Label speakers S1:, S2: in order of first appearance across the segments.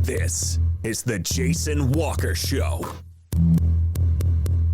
S1: This is the Jason Walker Show.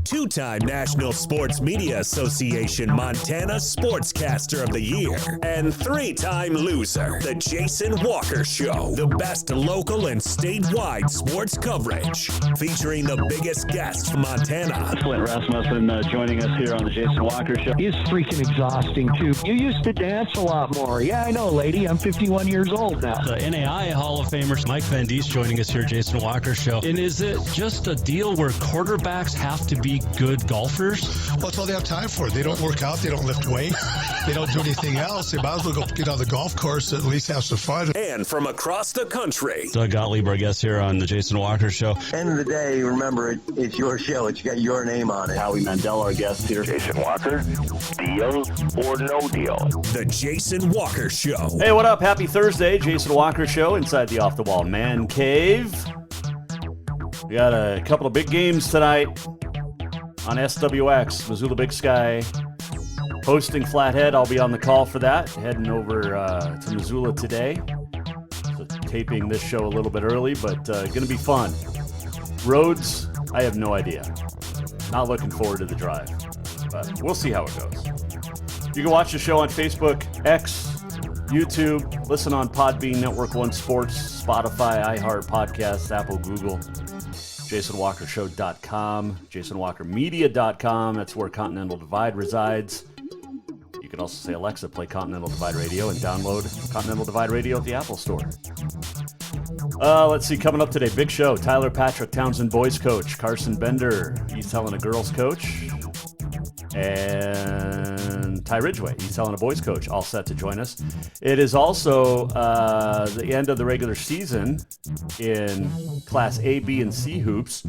S1: Two-time National Sports Media Association Montana Sportscaster of the Year and three-time loser, the Jason Walker Show. The best local and statewide sports coverage, featuring the biggest guests from Montana.
S2: Flint Rasmussen joining us here on the Jason Walker Show.
S3: He's freaking exhausting, too. You used to dance a lot more. Yeah, I know, lady. I'm 51 years old now.
S4: The NAI Hall of Famer Mike Van Diest joining us here, Jason Walker Show. And is it just a deal where quarterbacks have to be good golfers?
S5: Well, that's all they have time for. They don't work out. They don't lift weights. They don't do anything else. They might as well go get on the golf course and at least have some fun.
S1: And from across the country,
S4: Doug Gottlieb, our guest here on the Jason Walker Show.
S6: End of the day, remember, it's your show. It's got your name on it.
S2: Howie Mandel, our guest here.
S7: Jason Walker, deal or no deal?
S1: the Jason Walker Show.
S8: Hey, what up? Happy Thursday. Jason Walker Show inside the Off-the-Wall Mancave. We got a couple of big games tonight on SWX, Missoula Big Sky, hosting Flathead. I'll be on the call for that, heading over to Missoula today. So taping this show a little bit early, but going to be fun. Roads, I have no idea. Not looking forward to the drive, but we'll see how it goes. You can watch the show on Facebook, X, YouTube, listen on Podbean, Network One Sports, Spotify, iHeart Podcasts, Apple, Google, JasonWalkerShow.com, JasonWalkerMedia.com. That's where Continental Divide resides. You can also say, Alexa, play Continental Divide Radio, and download Continental Divide Radio at the Apple Store. Let's see, coming up today, big show. Tyler Patrick, Townsend boys coach. Carson Bender, East Helena girls coach. And Ty Ridgeway, East Helena boys coach, all set to join us. It is also the end of the regular season in Class A, B, and C hoops.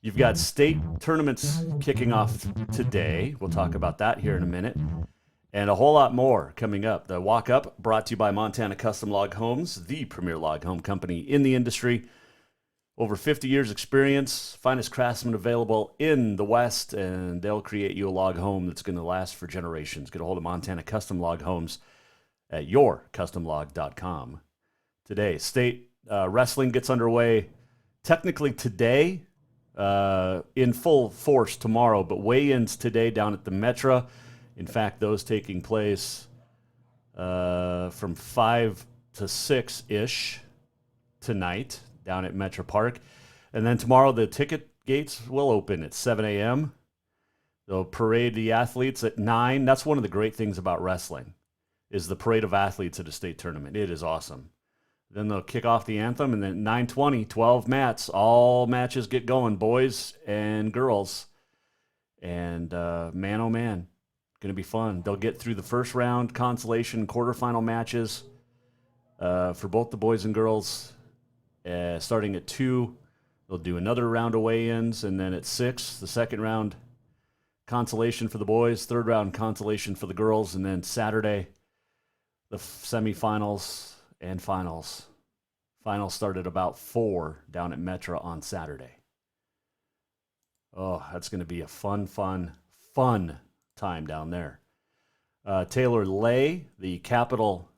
S8: You've got state tournaments kicking off today. We'll talk about that here in a minute. And a whole lot more coming up. The Walk Up, brought to you by Montana Custom Log Homes, the premier log home company in the industry. Over 50 years experience, finest craftsmen available in the West, and they'll create you a log home that's going to last for generations. Get a hold of Montana Custom Log Homes at yourcustomlog.com. Today, state wrestling gets underway technically today, in full force tomorrow, but weigh-ins today down at the Metra. In fact, those taking place from 5 to 6-ish tonight down at Metro Park. And then tomorrow the ticket gates will open at 7 a.m. They'll parade the athletes at 9. That's one of the great things about wrestling, is the parade of athletes at a state tournament. It is awesome. Then they'll kick off the anthem, and then 9:20, 12 mats. All matches get going, boys and girls. And man, oh man, going to be fun. They'll get through the first round, consolation, quarterfinal matches for both the boys and girls. Starting at 2, they'll do another round of weigh-ins, and then at 6, the second round, consolation for the boys, third round, consolation for the girls, and then Saturday, the semifinals and finals. Finals start at about 4 down at Metro on Saturday. Oh, that's going to be a fun time down there. Taylor Lay, the Capital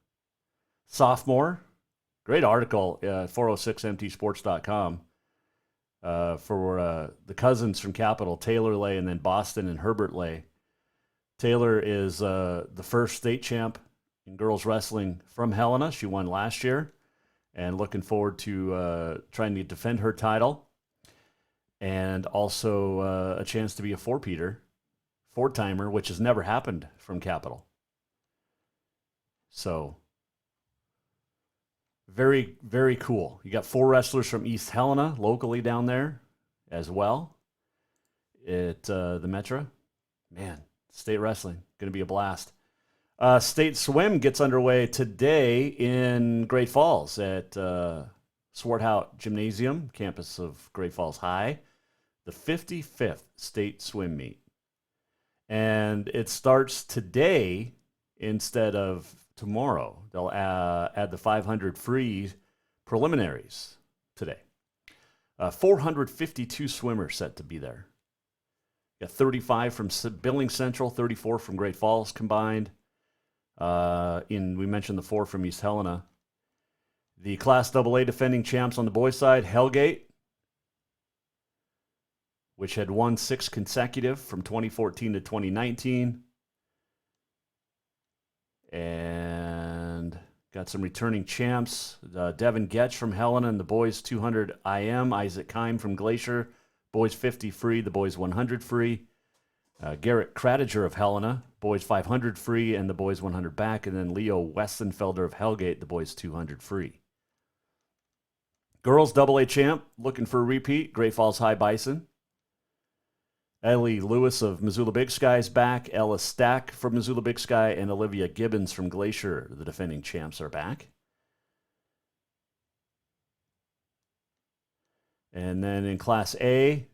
S8: sophomore. Great article, 406mtsports.com, for the cousins from Capital, Taylor Lay and then Boston and Herbert Lay. Taylor is the first state champ in girls wrestling from Helena. She won last year, and looking forward to trying to defend her title, and also a chance to be a four-timer, which has never happened from Capital. So very, very cool. You got 4 wrestlers from East Helena locally down there as well at the Metro. Man, state wrestling, going to be a blast. State swim gets underway today in Great Falls at Swarthout Gymnasium, campus of Great Falls High. The 55th state swim meet. And it starts today instead of tomorrow. They'll add the 500 free preliminaries today. 452 swimmers set to be there. Got 35 from Billings Central, 34 from Great Falls combined. We mentioned the 4 from East Helena. The Class AA defending champs on the boys' side, Hellgate, which had won 6 consecutive from 2014 to 2019. And got some returning champs. Devin Getch from Helena and the boys 200 IM. Isaac Kime from Glacier. Boys 50 free, the boys 100 free. Garrett Kratiger of Helena, boys 500 free and the boys 100 back. And then Leo Westenfelder of Hellgate, the boys 200 free. Girls AA champ, looking for a repeat, Great Falls High Bison. Ellie Lewis of Missoula Big Sky is back. Ella Stack from Missoula Big Sky and Olivia Gibbons from Glacier, the defending champs, are back. And then in Class A,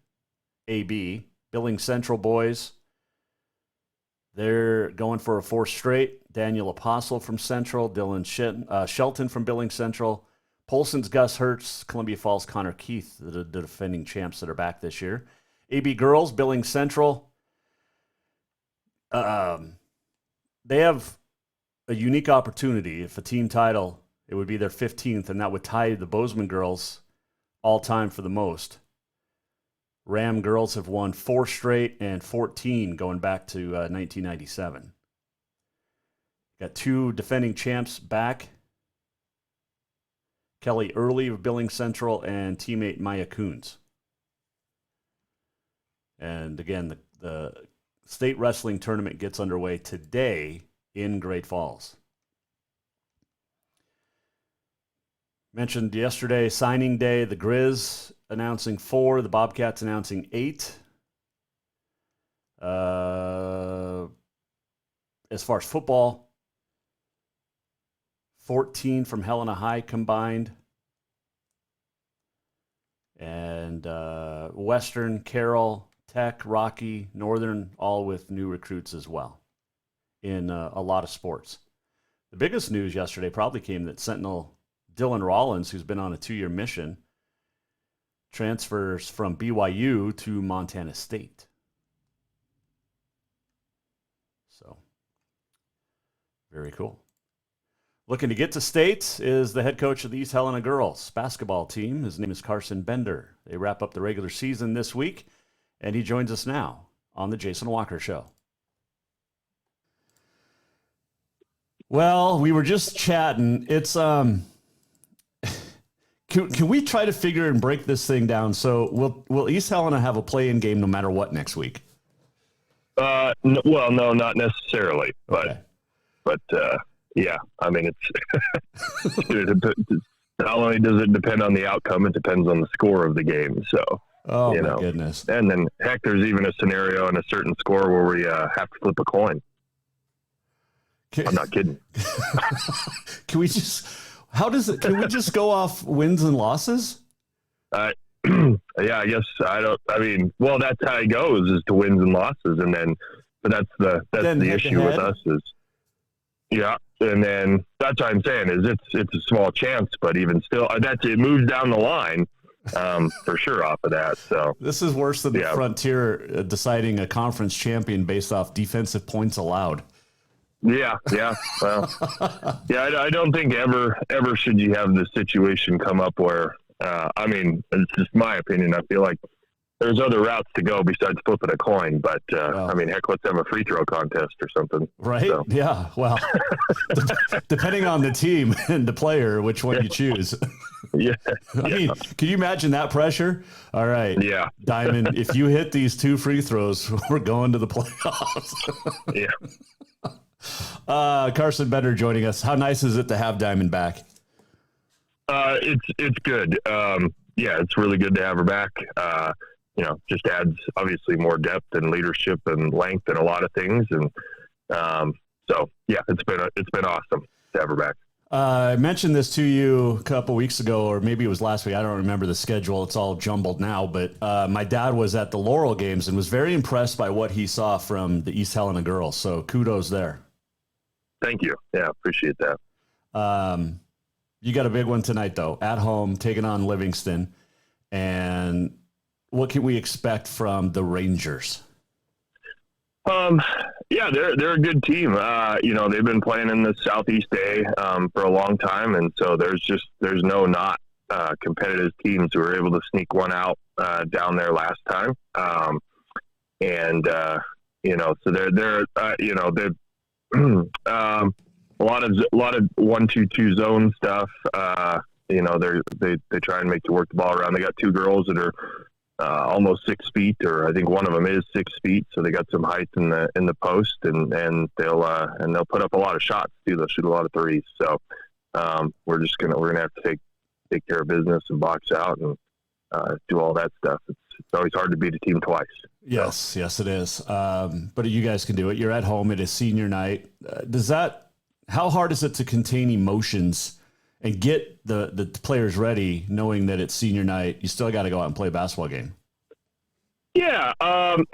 S8: AB, Billings Central boys, they're going for a 4th straight. Daniel Apostle from Central, Dylan Shelton from Billings Central, Polson's Gus Hertz, Columbia Falls Connor Keith, the defending champs that are back this year. AB girls, Billings Central. They have a unique opportunity. If a team title, it would be their 15th, and that would tie the Bozeman girls all time for the most. Ram girls have won 4 straight and 14 going back to 1997. Got 2 defending champs back. Kelly Early of Billings Central and teammate Maya Coons. And again, the state wrestling tournament gets underway today in Great Falls. Mentioned yesterday, signing day, the Grizz announcing 4, the Bobcats announcing 8. As far as football, 14 from Helena High combined. And Western, Carroll, Tech, Rocky, Northern, all with new recruits as well in a lot of sports. The biggest news yesterday probably came that Sentinel Dylan Rollins, who's been on a 2-year mission, transfers from BYU to Montana State. So, very cool. Looking to get to state is the head coach of the East Helena girls basketball team. His name is Carson Bender. They wrap up the regular season this week, and he joins us now on the Jason Walker Show. Well, we were just chatting. It's Can we try to figure and break this thing down? So will East Helena have a play-in game no matter what next week?
S7: Well, no, not necessarily, but yeah, I mean, it's not only does it depend on the outcome, it depends on the score of the game. So,
S8: my goodness.
S7: And then heck, there's even a scenario and a certain score where we have to flip a coin. I'm not kidding.
S8: Can we just go off wins and losses?
S7: Yeah, I guess well, that's how it goes, is to wins and losses. And then, but that's the issue with us is, yeah. And then that's what I'm saying is it's a small chance, but even still, it moves down the line, for sure off of that. So
S8: this is worse than the Frontier deciding a conference champion based off defensive points allowed.
S7: Yeah. Well, yeah, I don't think ever should you have this situation come up where, it's just my opinion. I feel like there's other routes to go besides flipping a coin, but heck, let's have a free throw contest or something.
S8: Right?
S7: So.
S8: Yeah. Well, depending on the team and the player, which one you choose.
S7: Yeah.
S8: I mean, can you imagine that pressure? All right.
S7: Yeah.
S8: Diamond, if you hit these 2 free throws, we're going to the playoffs.
S7: Yeah.
S8: Carson Bender joining us. How nice is it to have Diamond back?
S7: It's good. It's really good to have her back. Just adds obviously more depth and leadership and length and a lot of things. And it's been awesome to have her back.
S8: I mentioned this to you a couple weeks ago, or maybe it was last week. I don't remember the schedule. It's all jumbled now. But my dad was at the Laurel games and was very impressed by what he saw from the East Helena girls. So kudos there.
S7: Thank you. Yeah, appreciate that.
S8: You got a big one tonight, though, at home, taking on Livingston. And what can we expect from the Rangers?
S7: Yeah, they're a good team. They've been playing in the Southeast A for a long time, and so there's no not competitive teams who were able to sneak one out down there last time. So they're a lot of 1-2-2 zone stuff. They try and make you work the ball around. They got two girls that are almost 6 feet, or I think one of them is 6 feet. So they got some height in the post, and they'll put up a lot of shots too. They'll shoot a lot of threes. So we're gonna have to take care of business and box out and do all that stuff. It's always hard to beat a team twice.
S8: Yes, it is. But you guys can do it. You're at home. It is senior night. How hard is it to contain emotions and get the players ready, knowing that it's senior night? You still got to go out and play a basketball game.
S7: Yeah, I've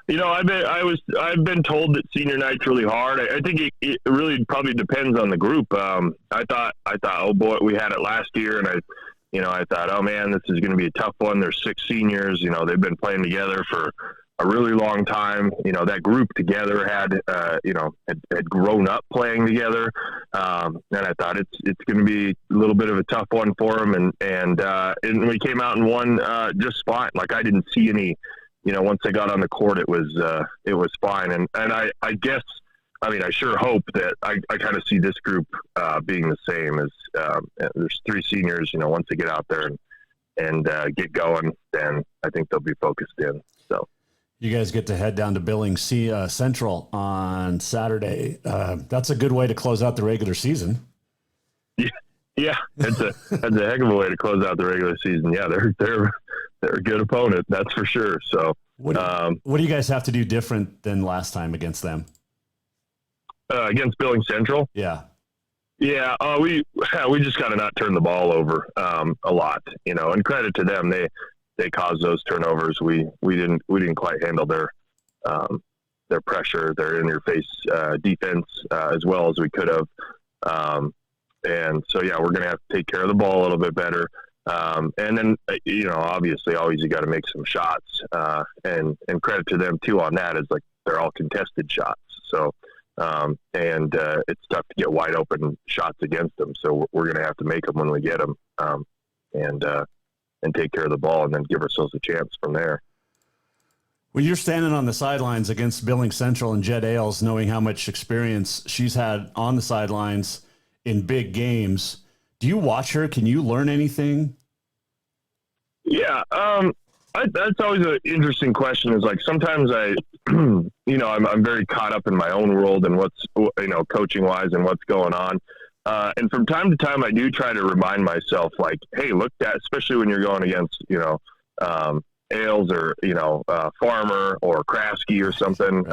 S7: been told that senior night's really hard. I think it really probably depends on the group. I thought, oh boy, we had it last year, and I thought, oh man, this is going to be a tough one. There's 6 seniors. They've been playing together for a really long time. That group together had grown up playing together. And I thought it's going to be a little bit of a tough one for them. And we came out and won just fine. Like, I didn't see any, once they got on the court, it was fine. And I guess, I sure hope that I kind of see this group being the same as there's 3 seniors. Once they get out there and get going, then I think they'll be focused in. So
S8: you guys get to head down to Billings Central on Saturday. That's a good way to close out the regular season.
S7: Yeah, that's a heck of a way to close out the regular season. Yeah, they're a good opponent, that's for sure. So
S8: what do you guys have to do different than last time against them?
S7: Against Billings Central?
S8: Yeah.
S7: Yeah, we just got to not turn the ball over a lot, and credit to them. They caused those turnovers. We didn't quite handle their pressure, their in-your-face defense as well as we could have. And so, yeah, we're going to have to take care of the ball a little bit better. And then, obviously always you got to make some shots, and credit to them too on that, is like they're all contested shots. So, it's tough to get wide open shots against them. So we're going to have to make them when we get them, and take care of the ball, and then give ourselves a chance from there.
S8: When you're standing on the sidelines against Billings Central and Jed Ailes, knowing how much experience she's had on the sidelines in big games, do you watch her? Can you learn anything?
S7: Yeah. That's always an interesting question, is like, sometimes I'm very caught up in my own world and what's, coaching wise and what's going on. And from time to time, I do try to remind myself, like, hey, look, that, especially when you're going against, Ailes or, Farmer or Kraske or something,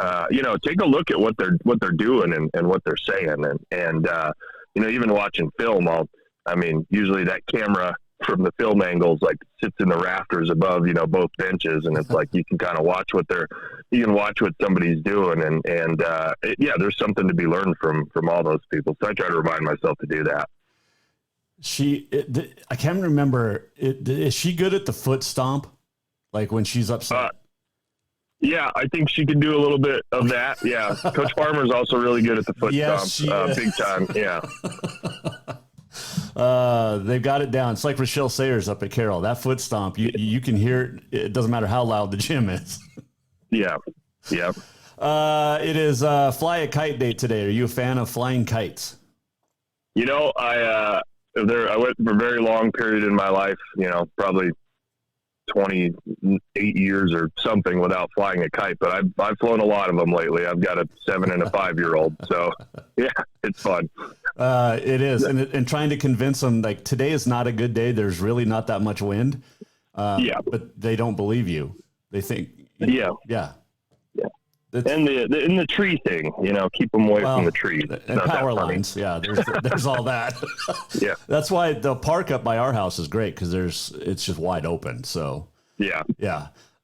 S7: take a look at what they're doing and what they're saying. And even watching film, usually that camera from the film angles, like, sits in the rafters above, both benches. And it's like, you can kind of watch what somebody's doing. And there's something to be learned from all those people. So I try to remind myself to do that.
S8: I can't remember. Is she good at the foot stomp? Like when she's upset?
S7: Yeah, I think she can do a little bit of that. Yeah. Coach Farmer's also really good at the foot stomp. Big time. Yeah.
S8: They've got it down. It's like Rochelle Sayers up at Carroll. That foot stomp, you can hear it. It doesn't matter how loud the gym is.
S7: Yeah. Yeah.
S8: It is Fly a Kite Day today. Are you a fan of flying kites?
S7: I went for a very long period in my life, probably 28 years or something without flying a kite, but I've flown a lot of them lately. I've got a 7 and a 5-year-old. So yeah, it's fun.
S8: It is. And trying to convince them, like, today is not a good day. There's really not that much wind. But they don't believe you. They think, yeah. And
S7: the tree thing, keep them away from the trees.
S8: And power lines. Yeah. There's all that.
S7: Yeah.
S8: That's why the park up by our house is great, because it's just wide open. So
S7: yeah.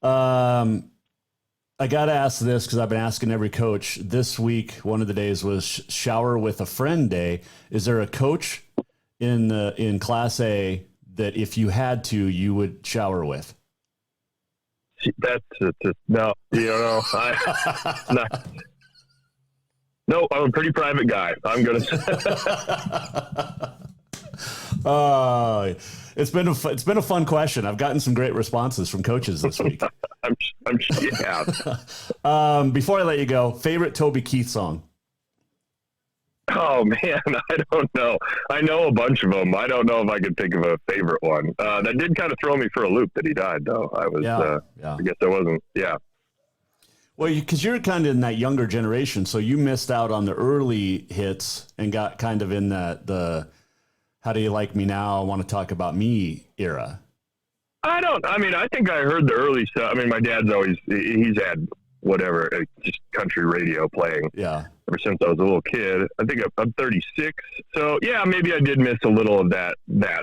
S8: I got to ask this, because I've been asking every coach this week. One of the days was shower with a friend day. Is there a coach in Class A that if you had to, you would shower with?
S7: That's no, No, I'm a pretty private guy. I'm going to.
S8: It's been a fun question. I've gotten some great responses from coaches this week.
S7: I'm sure you have.
S8: Before I let you go, favorite Toby Keith song?
S7: Oh man, I don't know. I know a bunch of them. I don't know if I could think of a favorite one. That did kind of throw me for a loop that he died, though. I guess I wasn't. Yeah.
S8: Well, because you're kind of in that younger generation, so you missed out on the early hits and got kind of in the "How do you like me now? I want to talk about me" era.
S7: I think I heard the early stuff. I mean, my dad's he's had whatever, just country radio playing.
S8: Yeah.
S7: Ever since I was a little kid. I think I'm 36. So yeah, maybe I did miss a little of that,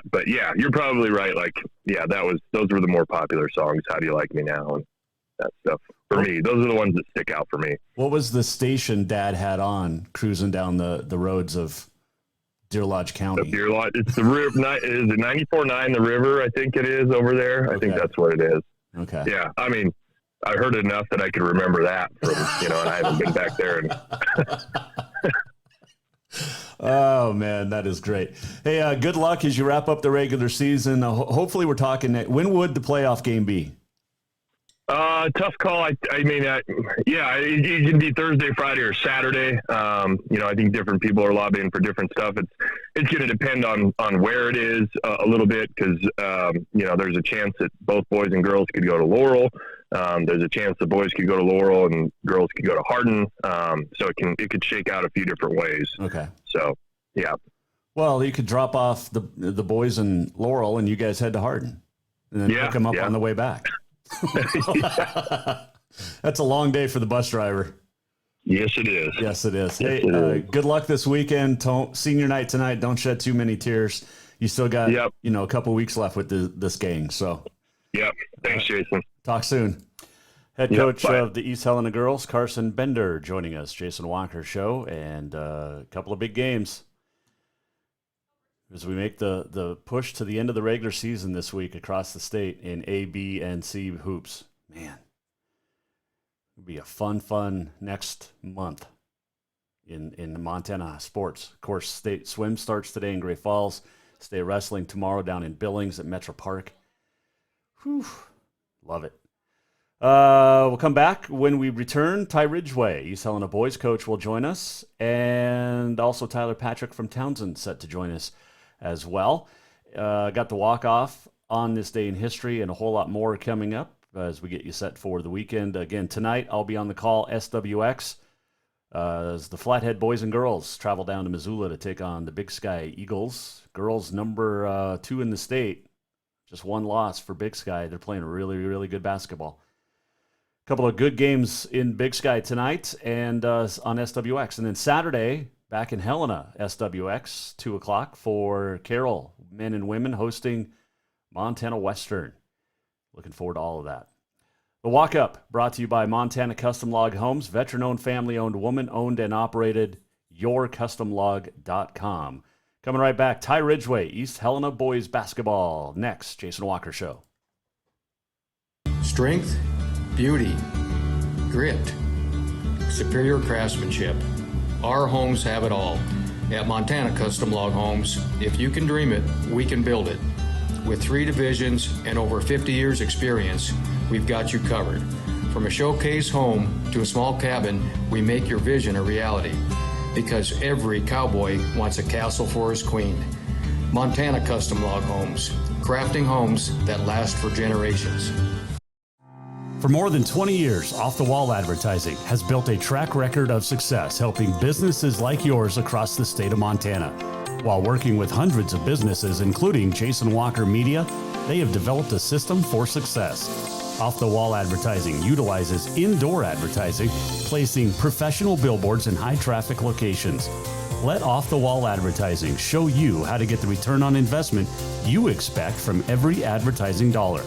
S7: but yeah, you're probably right. Like, yeah, those were the more popular songs. How Do You Like Me Now? And that stuff for me. Those are the ones that stick out for me.
S8: What was the station Dad had on cruising down the roads of Deer Lodge County?
S7: Deer Lodge. It's the river. Is it 94.9 the river? I think it is over there.
S8: Okay.
S7: I think that's what it is.
S8: Okay.
S7: Yeah. I mean, I heard enough that I could remember that from, and I haven't been back there.
S8: Oh man, that is great. Hey, good luck as you wrap up the regular season. Hopefully we're talking. When would the playoff game be?
S7: Tough call. I mean, it can be Thursday, Friday, or Saturday. I think different people are lobbying for different stuff. It's going to depend on where it is a little bit because, there's a chance that both boys and girls could go to Laurel. There's a chance the boys could go to Laurel and girls could go to Hardin. So it could shake out a few different ways.
S8: Okay.
S7: So, yeah.
S8: Well, you could drop off the boys in Laurel and you guys head to Hardin and then pick them up on the way back. That's a long day for the bus driver.
S7: Yes, it is.
S8: Yes, it is. Hey, good luck this weekend. Senior night tonight. Don't shed too many tears. You still got, a couple weeks left with this gang. So,
S7: yep. Thanks, Jason.
S8: Talk soon. Head coach of the East Helena girls, Carson Bender, joining us. Jason Walker Show, and a couple of big games as we make the push to the end of the regular season this week across the state in A, B, and C hoops. Man, it'll be a fun next month in Montana sports. Of course, state swim starts today in Great Falls. State wrestling tomorrow down in Billings at Metro Park. Whew, love it. We'll come back when we return. Ty Ridgeway, East Helena boys coach, will join us, and also Tyler Patrick from Townsend set to join us as well. Got the walk-off on this day in history and a whole lot more coming up as we get you set for the weekend. Again, tonight I'll be on the call, SWX, as the Flathead boys and girls travel down to Missoula to take on the Big Sky Eagles. Girls number 2 in the state. Just one loss for Big Sky. They're playing really, really good basketball. A couple of good games in Big Sky tonight and on SWX. And then Saturday, back in Helena, SWX, 2 o'clock for Carroll, men and women, hosting Montana Western. Looking forward to all of that. The Walk-Up, brought to you by Montana Custom Log Homes, veteran-owned, family-owned, woman-owned, and operated, yourcustomlog.com. Coming right back, Ty Ridgeway, East Helena boys basketball. Next, Jason Walker Show.
S9: Strength, beauty, grit, superior craftsmanship. Our homes have it all. At Montana Custom Log Homes, if you can dream it, we can build it. With 3 divisions and over 50 years experience, we've got you covered. From a showcase home to a small cabin, we make your vision a reality. Because every cowboy wants a castle for his queen. Montana Custom Log Homes, crafting homes that last for generations.
S8: For more than 20 years, Off-the-Wall Advertising has built a track record of success helping businesses like yours across the state of Montana. While working with hundreds of businesses, including Jason Walker Media, they have developed a system for success. Off-the-Wall Advertising utilizes indoor advertising, placing professional billboards in high-traffic locations. Let Off-the-Wall Advertising show you how to get the return on investment you expect from every advertising dollar.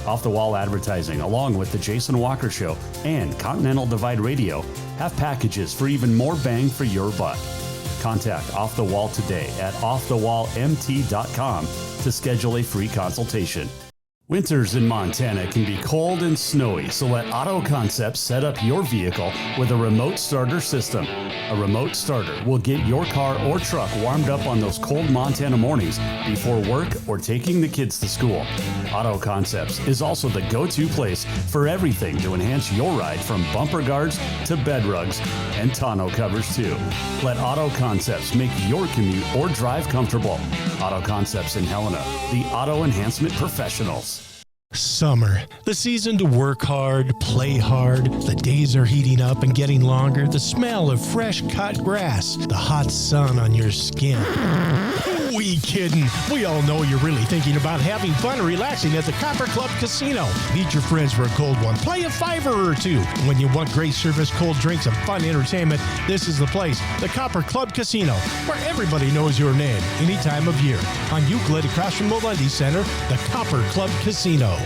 S8: Off-the-Wall Advertising, along with the Jason Walker Show and Continental Divide Radio, have packages for even more bang for your buck. Contact Off the Wall today at offthewallmt.com to schedule a free consultation. Winters in Montana can be cold and snowy, so let Auto Concepts set up your vehicle with a remote starter system. A remote starter will get your car or truck warmed up on those cold Montana mornings before work or taking the kids to school. Auto Concepts is also the go-to place for everything to enhance your ride, from bumper guards to bed rugs and tonneau covers too. Let Auto Concepts make your commute or drive comfortable. Auto Concepts in Helena, the auto enhancement professionals.
S10: Summer, the season to work hard, play hard. The days are heating up and getting longer. The smell of fresh cut grass, the hot sun on your skin. We kidding. We all know you're really thinking about having fun and relaxing at the Copper Club Casino. Meet your friends for a cold one. Play a $5 or $2. When you want great service, cold drinks, and fun entertainment, this is the place. The Copper Club Casino, where everybody knows your name any time of year. On Euclid, across from Molendi Center, the Copper Club Casino.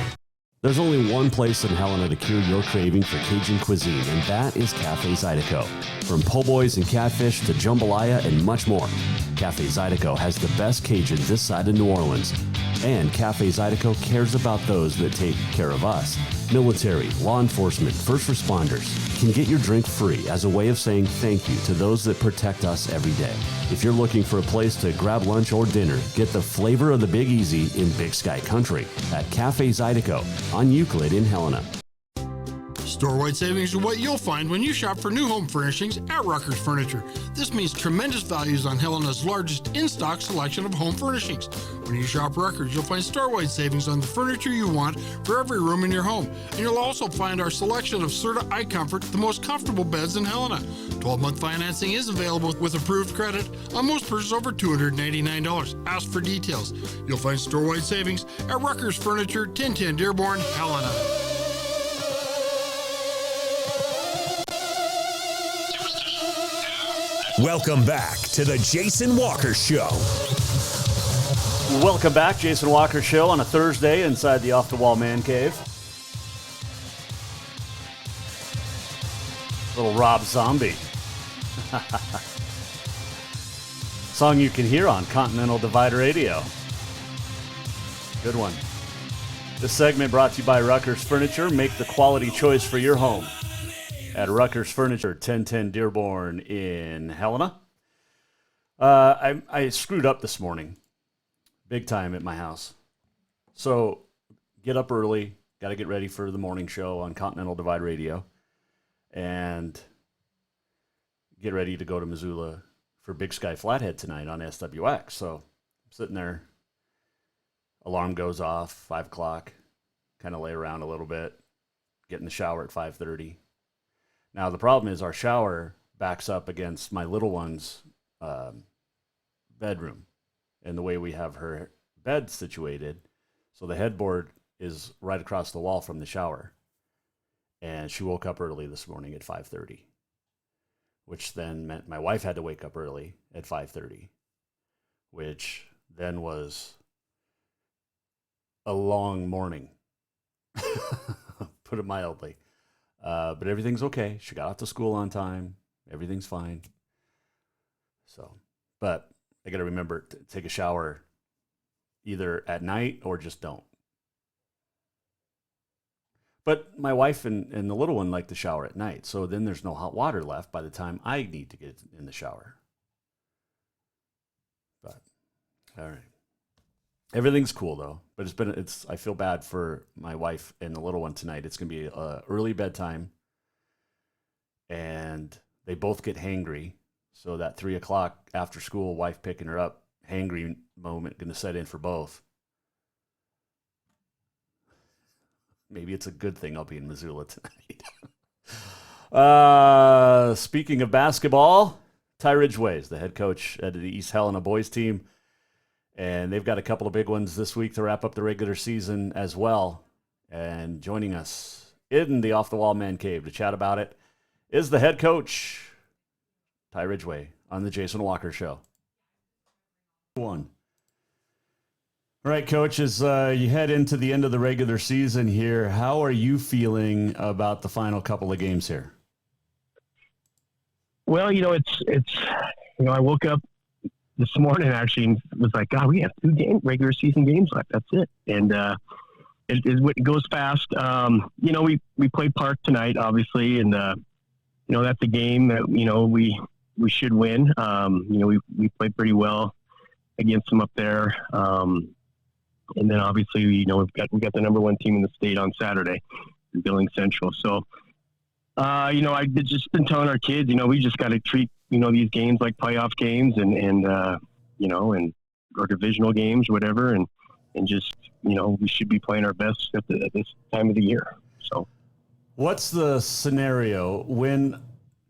S8: There's only one place in Helena to cure your craving for Cajun cuisine, and that is Cafe Zydeco. From po' boys and catfish to jambalaya and much more, Cafe Zydeco has the best Cajun this side of New Orleans. And Cafe Zydeco cares about those that take care of us. Military, law enforcement, first responders can get your drink free as a way of saying thank you to those that protect us every day. If you're looking for a place to grab lunch or dinner, get the flavor of the Big Easy in Big Sky Country at Cafe Zydeco on Euclid in Helena.
S11: Store-wide savings are what you'll find when you shop for new home furnishings at Rucker's Furniture. This means tremendous values on Helena's largest in-stock selection of home furnishings. When you shop Rucker's, you'll find store-wide savings on the furniture you want for every room in your home. And you'll also find our selection of Serta iComfort, the most comfortable beds in Helena. 12-month financing is available with approved credit on most purchases over $299. Ask for details. You'll find store-wide savings at Rucker's Furniture, 1010 Dearborn, Helena.
S1: Welcome back to the Jason Walker Show.
S8: Welcome back, Jason Walker Show on a Thursday inside the Off-the-Wall Mancave. Little Rob Zombie. Song you can hear on Continental Divide Radio. Good one. This segment brought to you by Rucker's Furniture. Make the quality choice for your home at Rucker's Furniture, 1010 Dearborn in Helena. I screwed up this morning, big time at my house. So get up early, got to get ready for the morning show on Continental Divide Radio, and get ready to go to Missoula for Big Sky Flathead tonight on SWX. So I'm sitting there, alarm goes off, 5 o'clock, kind of lay around a little bit, get in the shower at 5:30. Now, the problem is our shower backs up against my little one's bedroom, and the way we have her bed situated, so the headboard is right across the wall from the shower. And she woke up early this morning at 5:30, which then meant my wife had to wake up early at 5:30, which then was a long morning, put it mildly. But everything's okay. She got off to school on time. Everything's fine. So, but I got to remember to take a shower either at night or just don't. But my wife and the little one like to shower at night. So then there's no hot water left by the time I need to get in the shower. But, all right. Everything's cool though, but I feel bad for my wife and the little one tonight. It's going to be early bedtime, and they both get hangry. So that 3 o'clock after school, wife picking her up, hangry moment going to set in for both. Maybe it's a good thing I'll be in Missoula tonight. Speaking of basketball, Ty Ridgeway is the head coach at the East Helena boys team. And they've got a couple of big ones this week to wrap up the regular season as well. And joining us in the Off-the-Wall Mancave to chat about it is the head coach, Ty Ridgeway, on the Jason Walker Show. All right, Coach, as you head into the end of the regular season here, how are you feeling about the final couple of games here?
S12: Well, it's I woke up this morning actually and was like, God, we have 2 regular season games left. That's it. And it goes fast. We play Park tonight, obviously, and that's a game that we should win. We played pretty well against them up there, and then obviously we got the number one team in the state on Saturday, Billings Central. So I've just been telling our kids, we just got to treat these games like playoff games and or divisional games, whatever, and just we should be playing our best at this time of the year. So,
S8: what's the scenario when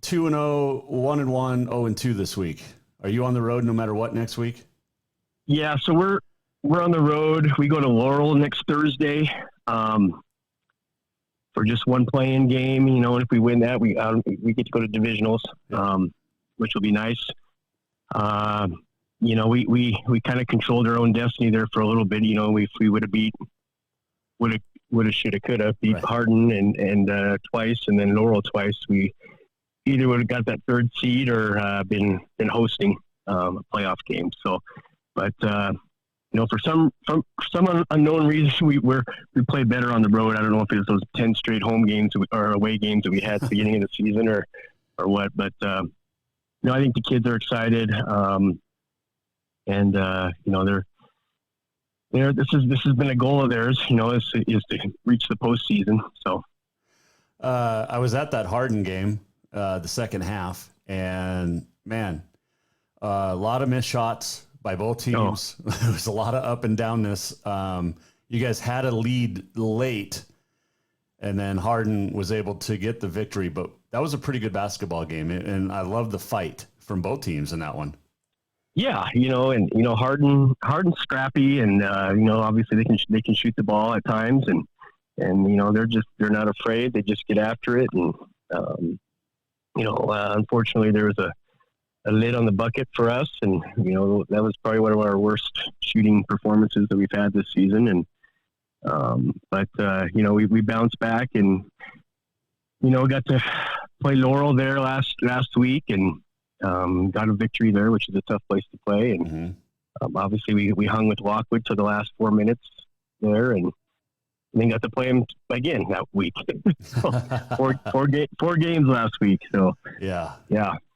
S8: 2-0, 1-1, 0-2 this week? Are you on the road no matter what next week?
S12: Yeah, so we're on the road. We go to Laurel next Thursday for just one playing game. And if we win that, we get to go to divisionals, which will be nice. We kind of controlled our own destiny there for a little bit. If we would have shoulda, coulda beat Hardin and twice, and then Laurel twice, we either would have got that third seed or been hosting a playoff game. So, but for some unknown reason, we played better on the road. I don't know if it was those 10 straight home games or away games that we had at the beginning of the season or what. But I think the kids are excited. This has been a goal of theirs, is to reach the postseason. So,
S8: I was at that Hardin game, the second half, and man, a lot of missed shots by both teams. Oh. There was a lot of up and downness. You guys had a lead late, and then Hardin was able to get the victory, but that was a pretty good basketball game, and I love the fight from both teams in that one.
S12: Yeah, Hardin's scrappy, and obviously they can shoot the ball at times, and they're not afraid. They just get after it, and unfortunately there was a lid on the bucket for us, and that was probably one of our worst shooting performances that we've had this season. And we bounced back, and got to play Laurel there last week, and got a victory there, which is a tough place to play. And obviously we hung with Lockwood to the last 4 minutes there, and then got to play them again that week. So four games last week. So
S8: yeah.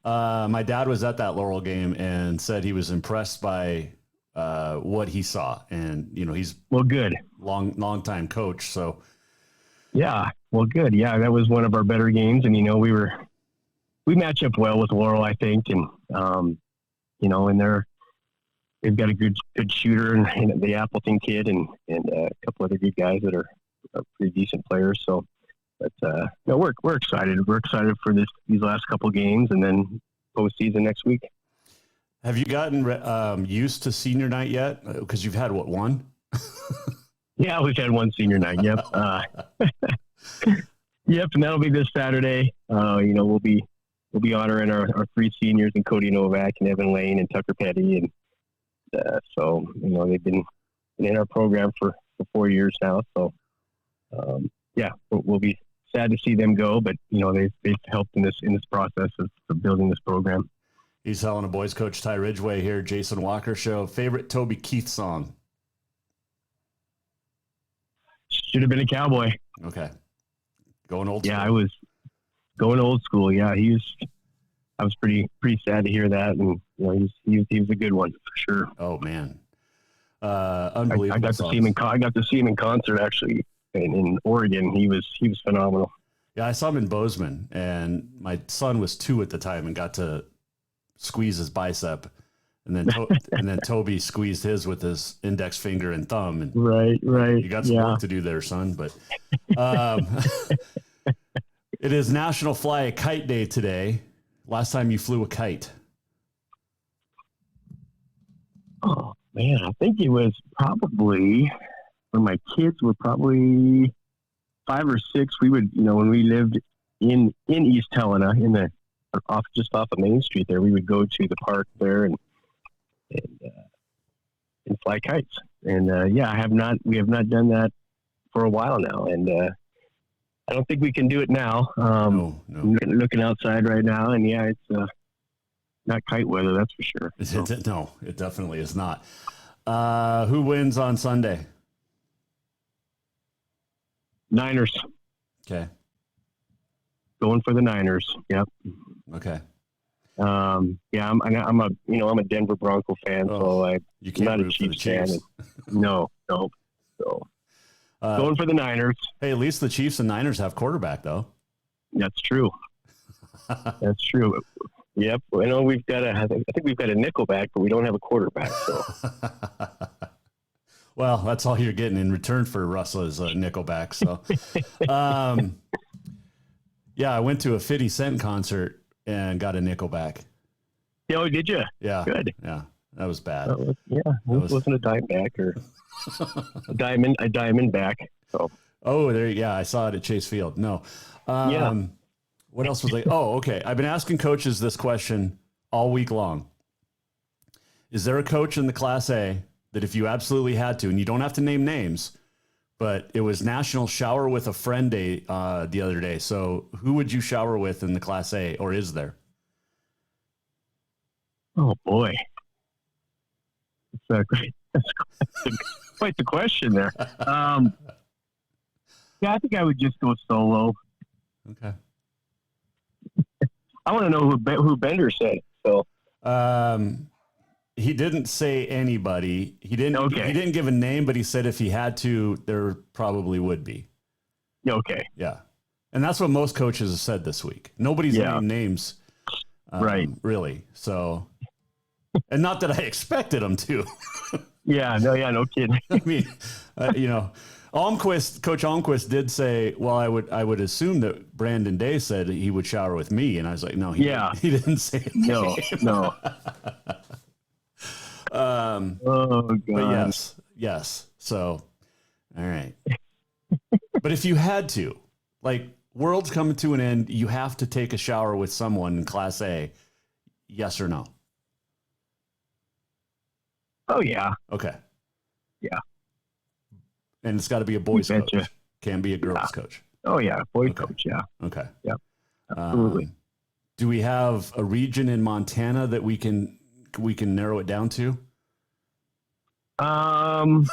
S8: My dad was at that Laurel game and said he was impressed by what he saw, and he's
S12: good,
S8: long time coach. So
S12: yeah, good. Yeah, that was one of our better games, and we match up well with Laurel, I think, and and they've got a good shooter and the Appleton kid and a couple other good guys that are pretty decent players. So, but we're excited. We're excited for these last couple games, and then postseason next week.
S8: Have you gotten used to senior night yet? Because you've had one?
S12: Yeah, we've had one senior night. Yep. Yep, and that'll be this Saturday. We'll be honoring our three seniors, and Cody Novak and Evan Lane and Tucker Petty. And so, they've been in our program for 4 years now. So, we'll be sad to see them go, but, they've helped in this process of building this program.
S8: He's Helena boys coach Ty Ridgeway here, Jason Walker Show. Favorite Toby Keith song?
S12: Should have been a Cowboy.
S8: Okay. Going old school.
S12: Yeah, I was going old school. Yeah, I was pretty sad to hear that, and he was a good one for sure.
S8: Oh man, unbelievable!
S12: I got to see him in concert actually in Oregon. He was phenomenal.
S8: Yeah, I saw him in Bozeman, and my son was 2 at the time, and got to squeeze his bicep, and then Toby squeezed his with his index finger and thumb. And
S12: right.
S8: You got some work to do there, son. But it is National Fly a Kite Day today. Last time you flew a kite?
S12: Oh man, I think it was probably when my kids were probably 5 or 6. We would, when we lived in East Helena, just off of Main Street there, we would go to the park there and fly kites. And we have not done that for a while now, and I don't think we can do it now.
S8: No.
S12: Looking outside right now, and it's not kite weather, that's for sure. So.
S8: No, it definitely is not. Who wins on Sunday?
S12: Niners.
S8: Okay.
S12: Going for the Niners. Yep.
S8: Okay.
S12: Yeah, I'm a Denver Bronco fan, so I'm not a Chiefs fan. No. So going for the Niners.
S8: Hey, at least the Chiefs and Niners have quarterback, though.
S12: That's true. That's true. Yep. I know I think we've got a nickelback, but we don't have a quarterback. So.
S8: Well, that's all you're getting in return for Russell is a nickelback. So, yeah, I went to a 50 Cent concert and got a nickelback.
S12: Oh, did you?
S8: Yeah.
S12: Good.
S8: Yeah. That was bad.
S12: It wasn't a dime back or a diamond back. So.
S8: Oh, there you go. I saw it at Chase Field. No.
S12: Yeah.
S8: What else was I? Oh, okay. I've been asking coaches this question all week long. Is there a coach in the Class A that if you absolutely had to, and you don't have to name names, but it was National Shower with a Friend Day the other day. So who would you shower with in the Class A, or is there?
S12: Oh, boy. That's quite the question there. Yeah, I think I would just go solo.
S8: Okay.
S12: I want to know who Bender said. So,
S8: he didn't say anybody. He didn't.
S12: Okay.
S8: He didn't give a name, but he said if he had to, there probably would be.
S12: Okay.
S8: Yeah, and that's what most coaches have said this week. Nobody's named names,
S12: right?
S8: Really. So, and not that I expected them to.
S12: No kidding.
S8: I mean, Coach Almquist did say, well, I would assume that Brandon Day said he would shower with me. And I was like, no, he didn't say it.
S12: No. Oh, God.
S8: But yes. So, all right. But if you had to, like, world's coming to an end, you have to take a shower with someone in Class A, yes or no?
S12: Oh, yeah.
S8: Okay.
S12: Yeah.
S8: And it's got to be a boys coach. Can't be a girls coach.
S12: Oh, yeah. Boys coach, yeah.
S8: Okay.
S12: Yep. Absolutely.
S8: Do we have a region in Montana that we can narrow it down to?
S12: Let's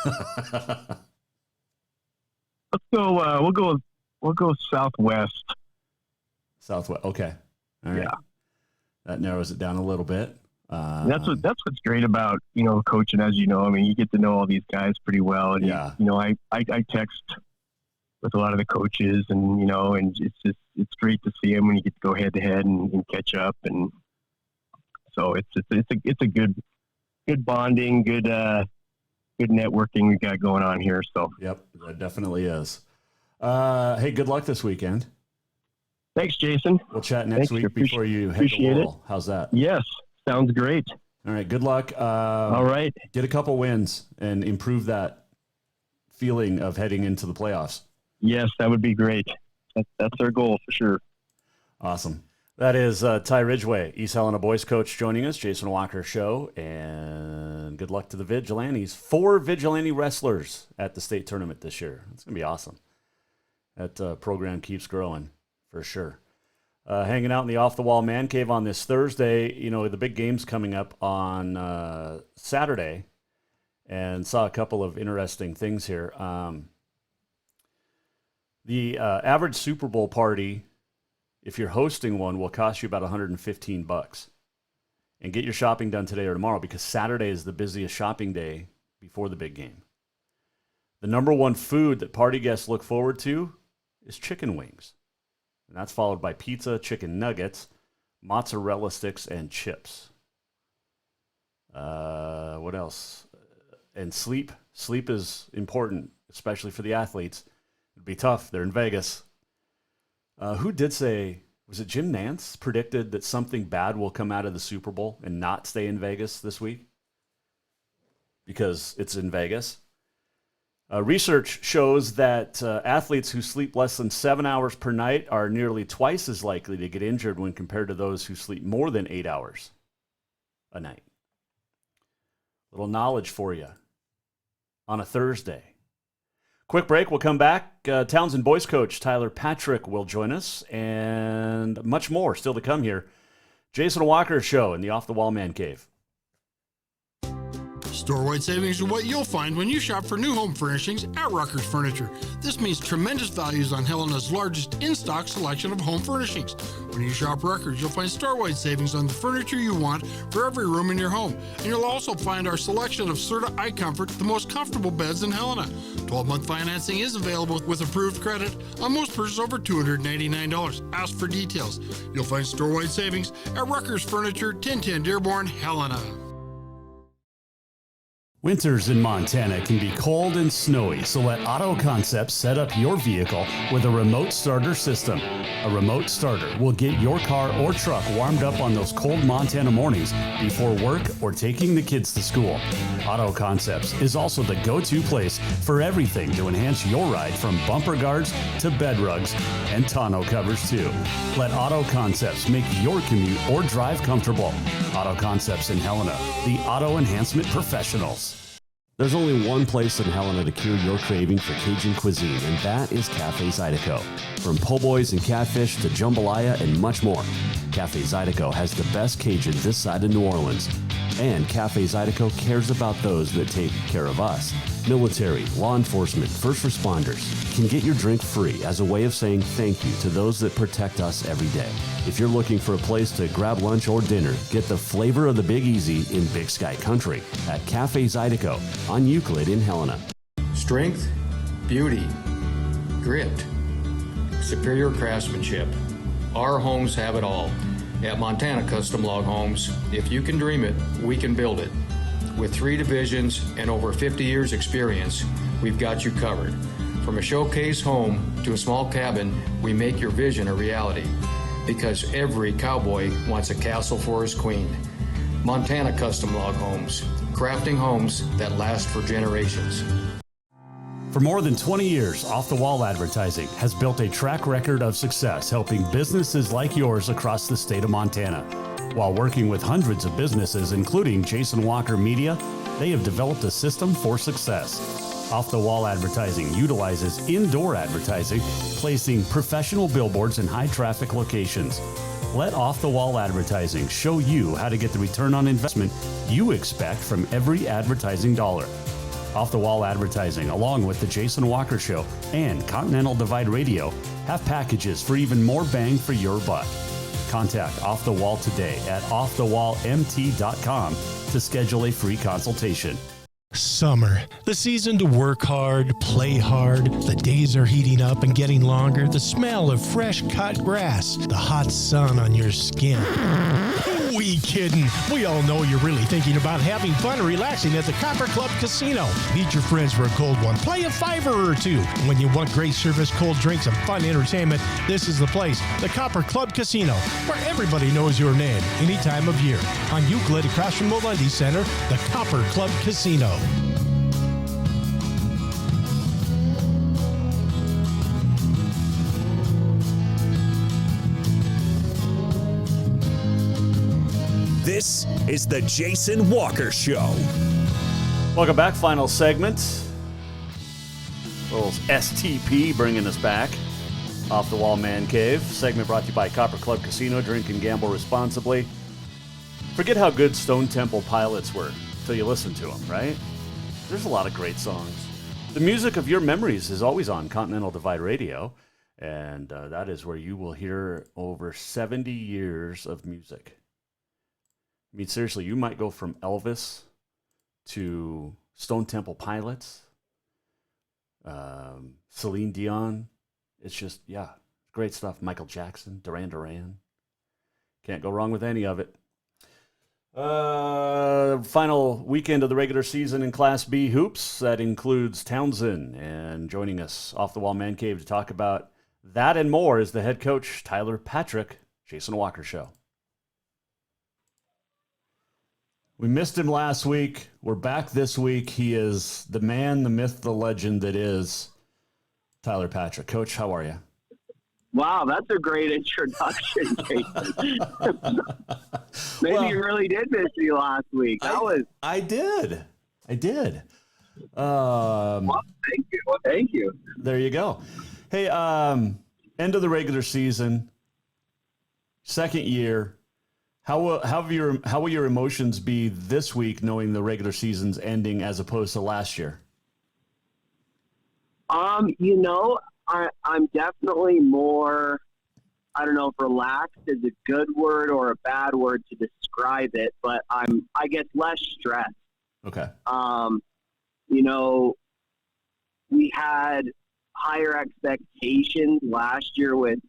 S12: go. We'll go Southwest.
S8: Southwest. Okay. All right. Yeah. That narrows it down a little bit.
S12: That's what's great about, coaching, as you know. I mean, you get to know all these guys pretty well. And, I text with a lot of the coaches and, and it's great to see them when you get to go head to head and catch up. And so it's a good bonding, good networking we got going on here. So,
S8: yep, that definitely is. Hey, good luck this weekend.
S12: Thanks, Jason.
S8: We'll chat next week before you head to Laurel. How's that?
S12: Yes. Sounds great.
S8: All right. Good luck.
S12: All right.
S8: Get a couple wins and improve that feeling of heading into the playoffs.
S12: Yes, that would be great. That's our goal for sure.
S8: Awesome. That is Ty Ridgeway, East Helena boys coach, joining us. Jason Walker Show. And good luck to the Vigilantes. 4 Vigilante wrestlers at the state tournament this year. It's going to be awesome. That program keeps growing for sure. Hanging out in the Off-the-Wall Mancave on this Thursday. The big game's coming up on Saturday, and saw a couple of interesting things here. The average Super Bowl party, if you're hosting one, will cost you about $115. And get your shopping done today or tomorrow, because Saturday is the busiest shopping day before the big game. The number one food that party guests look forward to is chicken wings. And that's followed by pizza, chicken nuggets, mozzarella sticks, and chips. What else? And sleep. Sleep is important, especially for the athletes. It'd be tough. They're in Vegas. Who did say, was it Jim Nantz predicted that something bad will come out of the Super Bowl and not stay in Vegas this week? Because it's in Vegas. Research shows that athletes who sleep less than 7 hours per night are nearly twice as likely to get injured when compared to those who sleep more than 8 hours a night. Little knowledge for you on a Thursday. Quick break. We'll come back. Townsend boys coach Tyler Patrick will join us, and much more still to come here. Jason Walker Show in the Off-the-Wall Mancave.
S11: Store-wide savings are what you'll find when you shop for new home furnishings at Rucker's Furniture. This means tremendous values on Helena's largest in-stock selection of home furnishings. When you shop Rucker's, you'll find store-wide savings on the furniture you want for every room in your home. And you'll also find our selection of Serta iComfort, the most comfortable beds in Helena. 12-month financing is available with approved credit on most purchases over $289. Ask for details. You'll find store-wide savings at Rucker's Furniture, 1010 Dearborn, Helena.
S8: Winters in Montana can be cold and snowy, so let Auto Concepts set up your vehicle with a remote starter system. A remote starter will get your car or truck warmed up on those cold Montana mornings before work or taking the kids to school. Auto Concepts is also the go-to place for everything to enhance your ride, from bumper guards to bed rugs and tonneau covers too. Let Auto Concepts make your commute or drive comfortable. Auto Concepts in Helena, the auto enhancement professionals. There's only one place in Helena to cure your craving for Cajun cuisine, and that is Cafe Zydeco. From po' boys and catfish to jambalaya and much more, Cafe Zydeco has the best Cajun this side of New Orleans. And Cafe Zydeco cares about those that take care of us. Military, law enforcement, first responders can get your drink free as a way of saying thank you to those that protect us every day. If you're looking for a place to grab lunch or dinner, get the flavor of the Big Easy in Big Sky Country at Cafe Zydeco on Euclid in Helena.
S9: Strength, beauty, grit, superior craftsmanship. Our homes have it all. At Montana Custom Log Homes, if you can dream it, we can build it. With 3 divisions and over 50 years experience, we've got you covered. From a showcase home to a small cabin, we make your vision a reality. Because every cowboy wants a castle for his queen. Montana Custom Log Homes, crafting homes that last for generations.
S8: For more than 20 years, Off-the-Wall Advertising has built a track record of success helping businesses like yours across the state of Montana. While working with hundreds of businesses, including Jason Walker Media, they have developed a system for success. Off-the-Wall Advertising utilizes indoor advertising, placing professional billboards in high-traffic locations. Let Off-the-Wall Advertising show you how to get the return on investment you expect from every advertising dollar. Off-the-Wall Advertising, along with The Jason Walker Show and Continental Divide Radio, have packages for even more bang for your buck. Contact Off the Wall today at offthewallmt.com to schedule a free consultation.
S10: Summer, the season to work hard, play hard. The days are heating up and getting longer. The smell of fresh cut grass, the hot sun on your skin. We kidding. We all know you're really thinking about having fun and relaxing at the Copper Club Casino. Meet your friends for a cold one. Play a $5 or two. When you want great service, cold drinks, and fun entertainment, this is the place. The Copper Club Casino, where everybody knows your name any time of year. On Euclid, across from the Lundy Center, the Copper Club Casino.
S1: This is the Jason Walker Show.
S8: Welcome back. Final segment. Little STP bringing us back. Off-the-Wall Mancave. Segment brought to you by Copper Club Casino. Drink and gamble responsibly. Forget how good Stone Temple Pilots were until you listen to them, right? There's a lot of great songs. The music of your memories is always on Continental Divide Radio. And that is where you will hear over 70 years of music. I mean, seriously, you might go from Elvis to Stone Temple Pilots, Celine Dion. It's just, yeah, great stuff. Michael Jackson, Duran Duran. Can't go wrong with any of it. Final weekend of the regular season in Class B hoops. That includes Townsend. And joining us off the Wall Man Cave to talk about that and more is the head coach, Tyler Patrick, Jason Walker Show. We missed him last week. We're back this week. He is the man, the myth, the legend that is Tyler Patrick. Coach, how are you?
S13: Wow, that's a great introduction, Jason. Maybe you really did miss me last week.
S8: I did.
S13: Well, thank you.
S8: There you go. Hey, end of the regular season, second year. How will your emotions be this week, knowing the regular season's ending as opposed to last year?
S13: You know, I'm definitely more, I don't know if relaxed is a good word or a bad word to describe it, but I guess less stressed.
S8: Okay.
S13: You know, we had higher expectations last year with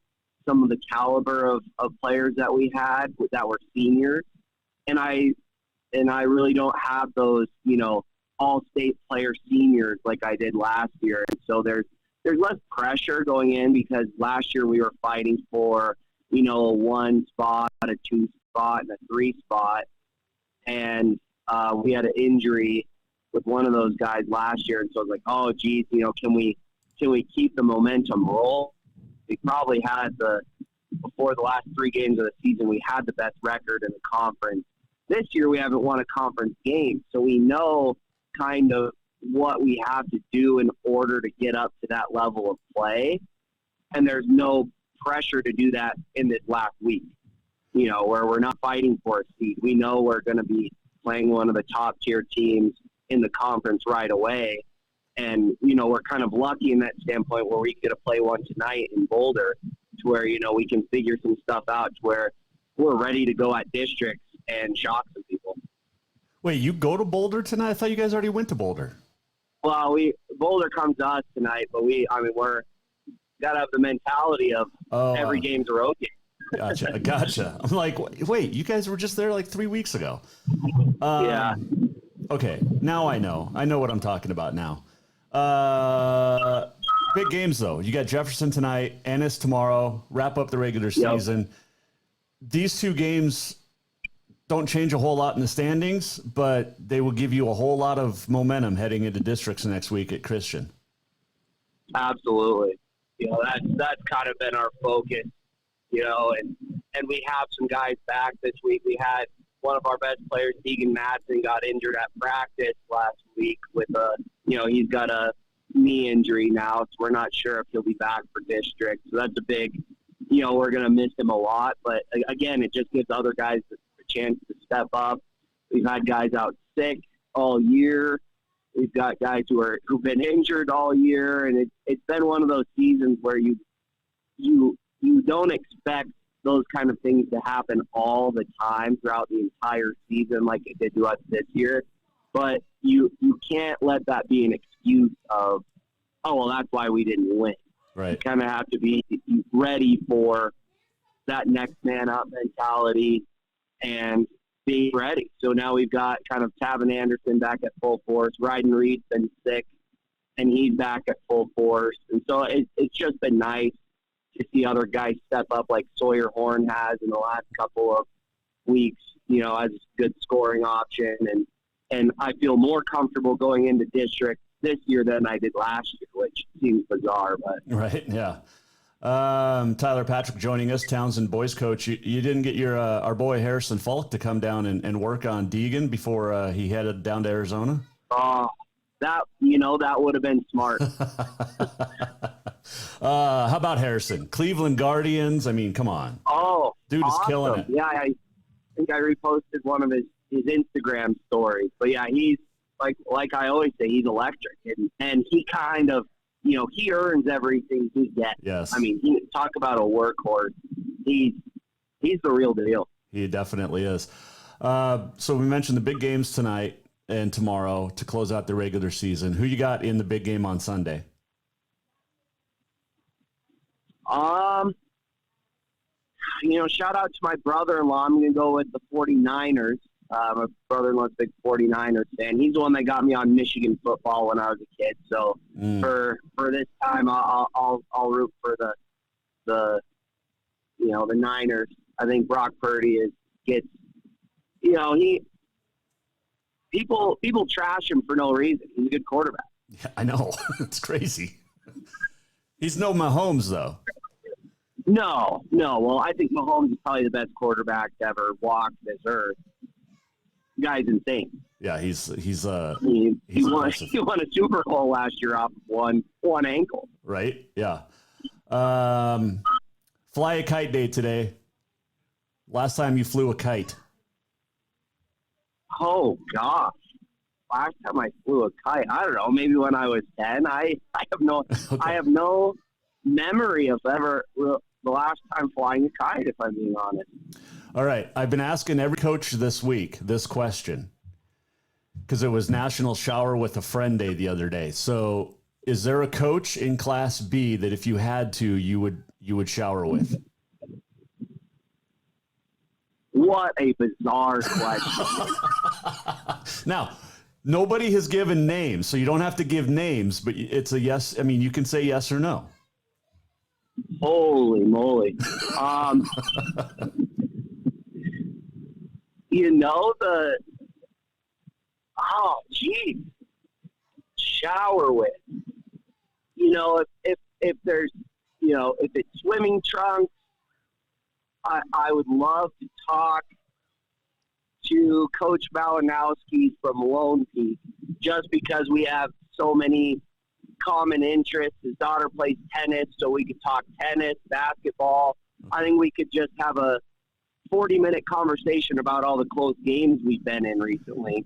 S13: some of the caliber of players that we had that were seniors. And I really don't have those, you know, all-state player seniors like I did last year. And so there's less pressure going in because last year we were fighting for, you know, a 1 spot, a 2 spot, and a 3 spot. And we had an injury with one of those guys last year. And so I was like, oh, geez, you know, can we keep the momentum roll? We probably had before the last 3 games of the season, we had the best record in the conference. This year we haven't won a conference game. So we know kind of what we have to do in order to get up to that level of play. And there's no pressure to do that in this last week, you know, where we're not fighting for a seed. We know we're going to be playing one of the top tier teams in the conference right away. And, you know, we're kind of lucky in that standpoint where we get to play one tonight in Boulder to where, you know, we can figure some stuff out to where we're ready to go at districts and shock some people.
S8: Wait, you go to Boulder tonight? I thought you guys already went to Boulder.
S13: Well, Boulder comes to us tonight, but we're got to have the mentality of every game's a road game.
S8: Gotcha. I'm like, wait, you guys were just there like 3 weeks ago.
S13: Yeah.
S8: Okay, now I know what I'm talking about now. Big games, though. You got Jefferson tonight, Ennis tomorrow, wrap up the regular season. Yep. These 2 games don't change a whole lot in the standings, but they will give you a whole lot of momentum heading into districts next week at Christian.
S13: Absolutely. You know, that's kind of been our focus, you know, and we have some guys back this week. We had one of our best players, Deegan Madsen, got injured at practice last week with he's got a knee injury now, so we're not sure if he'll be back for district. So that's a big, you know, we're going to miss him a lot. But again, it just gives other guys a chance to step up. We've had guys out sick all year. We've got guys who've been injured all year, and it's been one of those seasons where you don't expect those kind of things to happen all the time throughout the entire season like it did to us this year. But you can't let that be an excuse of, oh, well, that's why we didn't win.
S8: Right.
S13: You kind of have to be ready for that next man up mentality and being ready. So now we've got kind of Tavin Anderson back at full force. Ryden Reed's been sick, and he's back at full force. And so it's just been nice to see other guys step up like Sawyer Horn has in the last couple of weeks, you know, as a good scoring option. And I feel more comfortable going into district this year than I did last year, which seems bizarre. But
S8: right, yeah. Tyler Patrick joining us, Townsend boys coach. You didn't get your our boy Harrison Falk to come down and work on Deegan before he headed down to Arizona?
S13: Oh, that would have been smart.
S8: How about Harrison? Cleveland Guardians. I mean, come on.
S13: Oh,
S8: dude is
S13: awesome.
S8: killing it.
S13: Yeah, I think I reposted one of his Instagram stories. But yeah, he's like I always say, he's electric, and he kind of, you know, he earns everything he gets.
S8: Yes.
S13: I mean, talk about a workhorse. He's the real deal.
S8: He definitely is. So we mentioned the big games tonight and tomorrow to close out the regular season. Who you got in the big game on Sunday?
S13: You know, shout out to my brother-in-law. I'm going to go with the 49ers. My brother-in-law's a big 49ers fan. He's the one that got me on Michigan football when I was a kid. So for this time, I'll root for the Niners. I think Brock Purdy gets, you know, people trash him for no reason. He's a good quarterback.
S8: Yeah, I know. It's crazy. He's no Mahomes, though.
S13: No. Well, I think Mahomes is probably the best quarterback to ever walk this earth. Guy's insane.
S8: Yeah, he
S13: won a Super Bowl last year off of one ankle.
S8: Right? Yeah. Fly a kite day today. Last time you flew a kite.
S13: Oh gosh. Last time I flew a kite, I don't know, maybe when I was 10. I have no
S8: Okay.
S13: I have no memory of ever the last time flying a kite, if I'm being honest.
S8: All right. I've been asking every coach this week this question because it was National Shower with a Friend Day the other day. So is there a coach in Class B that if you had to, you would shower with?
S13: What a bizarre question.
S8: Now, nobody has given names, so you don't have to give names, but it's a yes. I mean, you can say yes or no.
S13: Holy moly. Geez. Shower with. If there's, if it's swimming trunks, I would love to talk to Coach Malinowski from Lone Peak, just because we have so many common interests. His daughter plays tennis, so we could talk tennis, basketball. I think we could just have a 40-minute conversation about all the close games we've been in recently.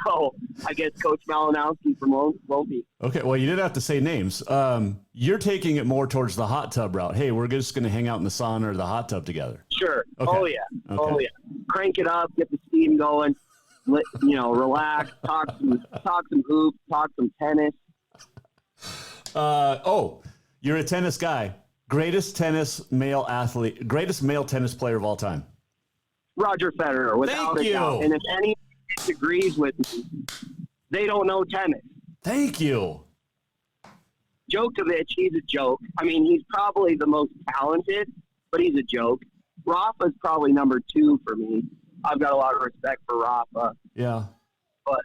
S13: So I guess Coach Malinowski from Lone Peak.
S8: Okay, well, you didn't have to say names. You're taking it more towards the hot tub route. Hey, we're just going to hang out in the sauna or the hot tub together.
S13: Sure.
S8: Okay.
S13: Oh, yeah.
S8: Okay.
S13: Oh, yeah. Crank it up, get the steam going, relax, talk some hoops, talk some tennis.
S8: You're a tennis guy. Greatest male tennis player of all time.
S13: Roger Federer, without
S8: Thank
S13: a doubt.
S8: you.
S13: And if anyone disagrees with me, they don't know tennis.
S8: Thank you.
S13: Djokovic, he's a joke. I mean, he's probably the most talented, but he's a joke. Rafa's probably number 2 for me. I've got a lot of respect for Rafa.
S8: Yeah.
S13: But,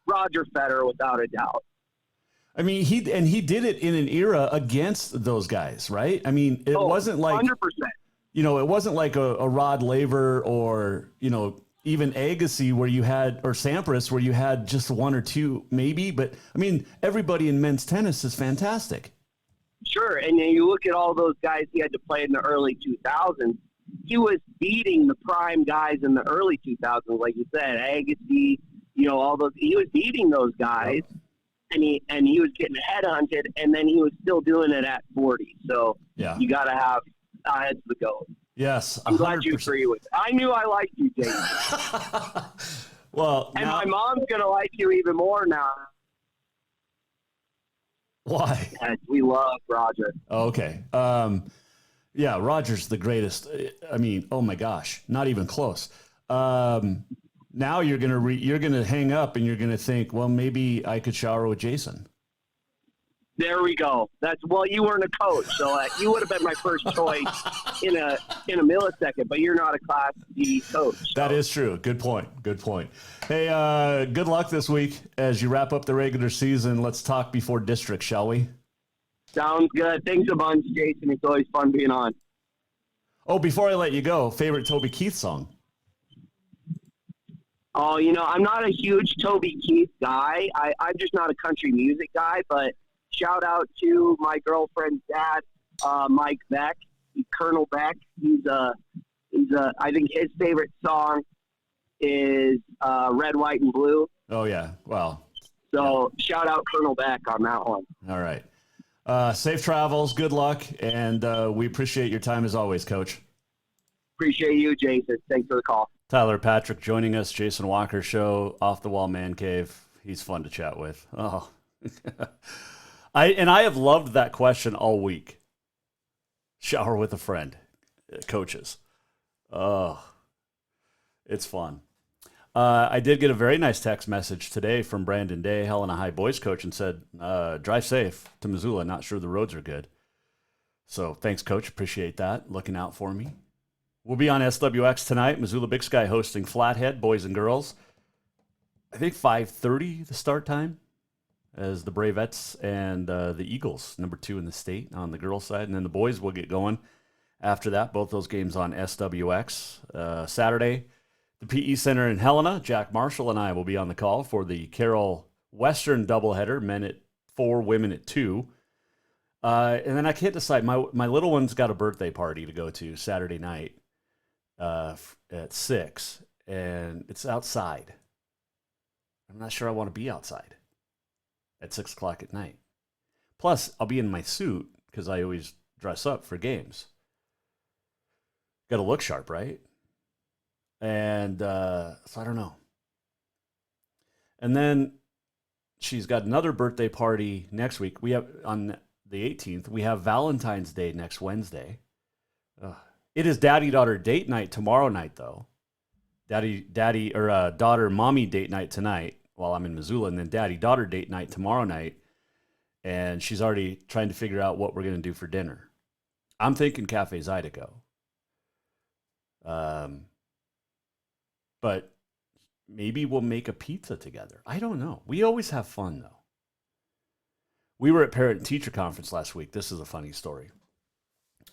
S13: Roger Federer, without a doubt.
S8: I mean, he did it in an era against those guys, right? I mean, it wasn't like
S13: 100%.
S8: It wasn't like a Rod Laver or, even Agassi or Sampras where you had just 1 or 2 maybe. But, I mean, everybody in men's tennis is fantastic.
S13: Sure, and then you look at all those guys he had to play in the early 2000s. He was beating the prime guys in the early 2000s, like you said, Agassi, all those. He was beating those guys, and he was getting headhunted, and then he was still doing it at 40. So you got to have heads to go.
S8: Yes, 100%.
S13: I'm glad you agree with it. I knew I liked you, Jason.
S8: Well,
S13: and my mom's gonna like you even more now.
S8: Why?
S13: Yes, we love Roger.
S8: Okay. Yeah, Roger's the greatest. I mean, oh my gosh, not even close. Now you're gonna hang up and you're gonna think, well, maybe I could shower with Jason.
S13: There we go. You weren't a coach, so you would have been my first choice in a millisecond. But you're not a Class D coach. So.
S8: That is true. Good point. Hey, good luck this week as you wrap up the regular season. Let's talk before district, shall we?
S13: Sounds good. Thanks a bunch, Jason. It's always fun being on.
S8: Oh, before I let you go, favorite Toby Keith song?
S13: Oh, I'm not a huge Toby Keith guy. I'm just not a country music guy, but shout out to my girlfriend's dad, Mike Beck, Colonel Beck. I think his favorite song is Red, White, and Blue.
S8: Oh, yeah. Wow.
S13: So shout out Colonel Beck on that one.
S8: All right. Safe travels. Good luck. And we appreciate your time as always, Coach.
S13: Appreciate you, Jason. Thanks for the call.
S8: Tyler Patrick joining us, Jason Walker Show, Off-the-Wall Mancave. He's fun to chat with. Oh, I have loved that question all week. Shower with a friend, coaches. Oh, it's fun. I did get a very nice text message today from Brandon Day, Helena High boys coach, and said, drive safe to Missoula. Not sure the roads are good. So thanks, Coach. Appreciate that. Looking out for me. We'll be on SWX tonight. Missoula Big Sky hosting Flathead, boys and girls. I think 5:30 the start time, as the Bravettes and the Eagles, number 2 in the state on the girls' side. And then the boys will get going after that. Both those games on SWX. Saturday, the PE Center in Helena. Jack Marshall and I will be on the call for the Carroll Western doubleheader, men at 4, women at 2. And then I can't decide. My little one's got a birthday party to go to Saturday night at 6, and it's outside. I'm not sure I want to be outside at 6 o'clock at night. Plus, I'll be in my suit because I always dress up for games. Got to look sharp, right? And so I don't know. And then she's got another birthday party next week. We have on the 18th. We have Valentine's Day next Wednesday. It is daddy-daughter date night tomorrow night, though. Daughter-mommy date night tonight while I'm in Missoula, and then daddy-daughter date night tomorrow night. And she's already trying to figure out what we're going to do for dinner. I'm thinking Cafe Zydeco. But maybe we'll make a pizza together. I don't know. We always have fun, though. We were at parent-teacher conference last week. This is a funny story.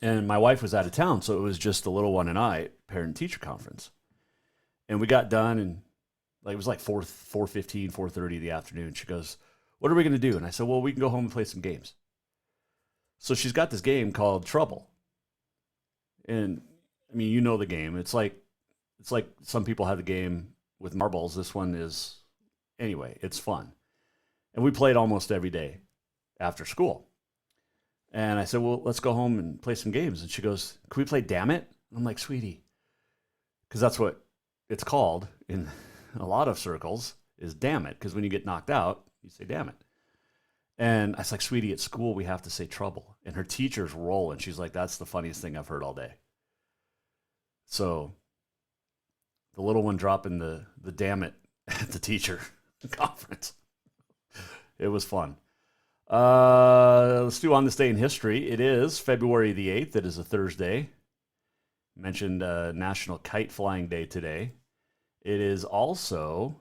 S8: And my wife was out of town, so it was just the little one and I at parent-teacher conference. And we got done, and it was like 4:15, 4:30 in the afternoon. She goes, "What are we going to do?" And I said, "Well, we can go home and play some games." So she's got this game called Trouble. And, I mean, you know the game. It's like some people have the game with marbles. This one is, anyway, it's fun. And we played almost every day after school. And I said, "Well, let's go home and play some games." And she goes, "Can we play Damn It?" And I'm like, "Sweetie," because that's what it's called in a lot of circles, is damn it. Because when you get knocked out, you say damn it. And I was like, "Sweetie, at school we have to say trouble." And her teacher's rolling. She's like, "That's the funniest thing I've heard all day." So the little one dropping the damn it at the teacher conference. It was fun. Let's do On This Day in History. It is February the 8th. It is a Thursday. Mentioned National Kite Flying Day today. It is also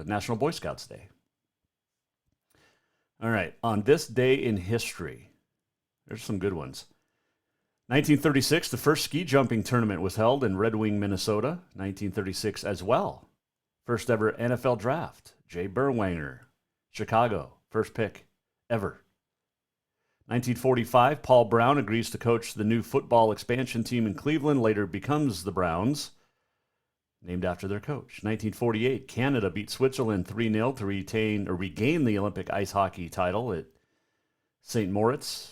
S8: National Boy Scouts Day. All right. On this day in history, there's some good ones. 1936, the first ski jumping tournament was held in Red Wing, Minnesota. 1936 as well. First ever NFL draft. Jay Berwanger, Chicago. First pick ever. 1945, Paul Brown agrees to coach the new football expansion team in Cleveland, later becomes the Browns, named after their coach. 1948, Canada beat Switzerland 3-0 to regain the Olympic ice hockey title at St. Moritz.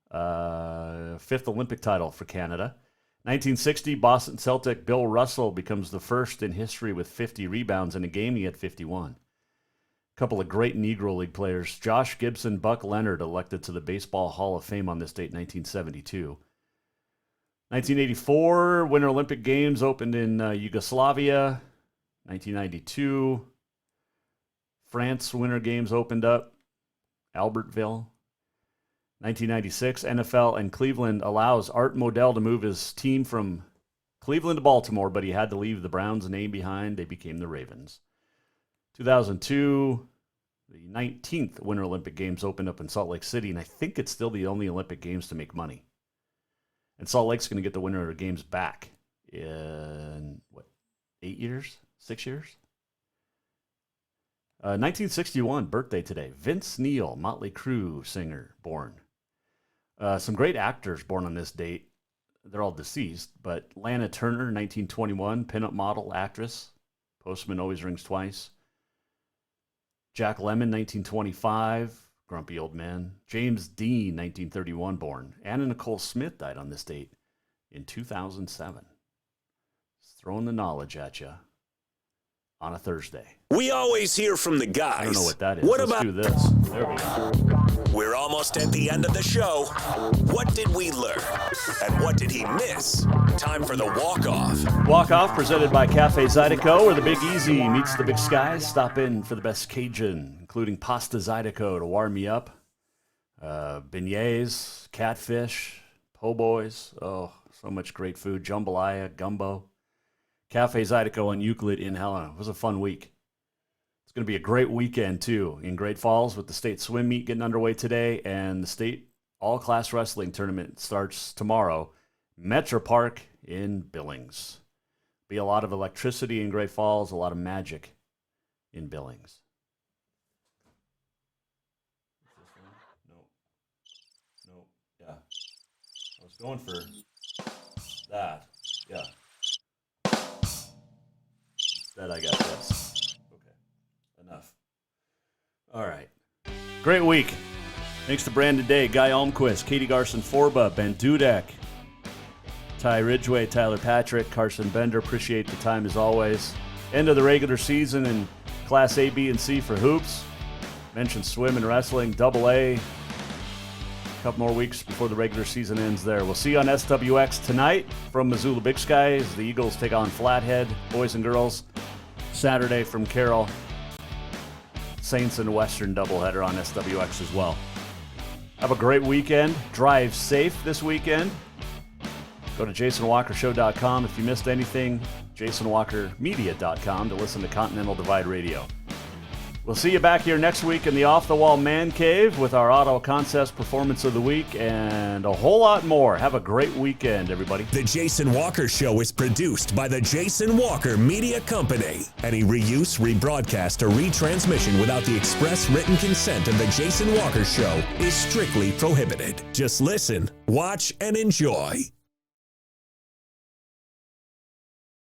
S8: Fifth Olympic title for Canada. 1960, Boston Celtic Bill Russell becomes the first in history with 50 rebounds in a game. He had 51. A couple of great Negro League players. Josh Gibson, Buck Leonard, elected to the Baseball Hall of Fame on this date, 1972. 1984, Winter Olympic Games opened in Yugoslavia. 1992, France Winter Games opened up, Albertville. 1996, NFL and Cleveland allows Art Modell to move his team from Cleveland to Baltimore, but he had to leave the Browns' name behind. They became the Ravens. 2002, the 19th Winter Olympic Games opened up in Salt Lake City, and I think it's still the only Olympic Games to make money. And Salt Lake's going to get the Winter Games back in, 8 years? 6 years? 1961, birthday today. Vince Neil, Motley Crue singer, born. Some great actors born on this date. They're all deceased, but Lana Turner, 1921, pinup model, actress. Postman Always Rings Twice. Jack Lemmon, 1925, grumpy old man. James Dean, 1931, born. Anna Nicole Smith died on this date in 2007. Just throwing the knowledge at you on a Thursday.
S1: We always hear from the guys.
S8: I don't know what that is.
S1: Let's
S8: do this. There we go.
S1: We're almost at the end of the show. What did we learn? And what did he miss? Time for the walk-off.
S8: Walk-off presented by Cafe Zydeco, where the Big Easy meets the Big Sky. Stop in for the best Cajun, including pasta Zydeco to warm you up. Beignets, catfish, po' boys. Oh, so much great food. Jambalaya, gumbo. Cafe Zydeco on Euclid in Helena. It was a fun week. It's going to be a great weekend, too, in Great Falls with the state swim meet getting underway today, and the state all-class wrestling tournament starts tomorrow. Metro Park in Billings. Be a lot of electricity in Great Falls, a lot of magic in Billings. Yeah. I was going for that. Yeah. Instead, I got this. Okay. Enough. All right. Great week. Thanks to Brandon Day, Guy Almquist, Katie Garson-Forba, Ben Dudek, Ty Ridgeway, Tyler Patrick, Carson Bender. Appreciate the time as always. End of the regular season in Class A, B, and C for hoops. Mentioned swim and wrestling, Double A. A couple more weeks before the regular season ends there. We'll see you on SWX tonight from Missoula Big Sky as the Eagles take on Flathead, boys and girls. Saturday from Carroll. Saints and Western doubleheader on SWX as well. Have a great weekend. Drive safe this weekend. Go to jasonwalkershow.com if you missed anything. jasonwalkermedia.com to listen to Continental Divide Radio. We'll see you back here next week in the Off-the-Wall Mancave with our Auto Contest Performance of the Week and a whole lot more. Have a great weekend, everybody.
S1: The Jason Walker Show is produced by the Jason Walker Media Company. Any reuse, rebroadcast, or retransmission without the express written consent of the Jason Walker Show is strictly prohibited. Just listen, watch, and enjoy.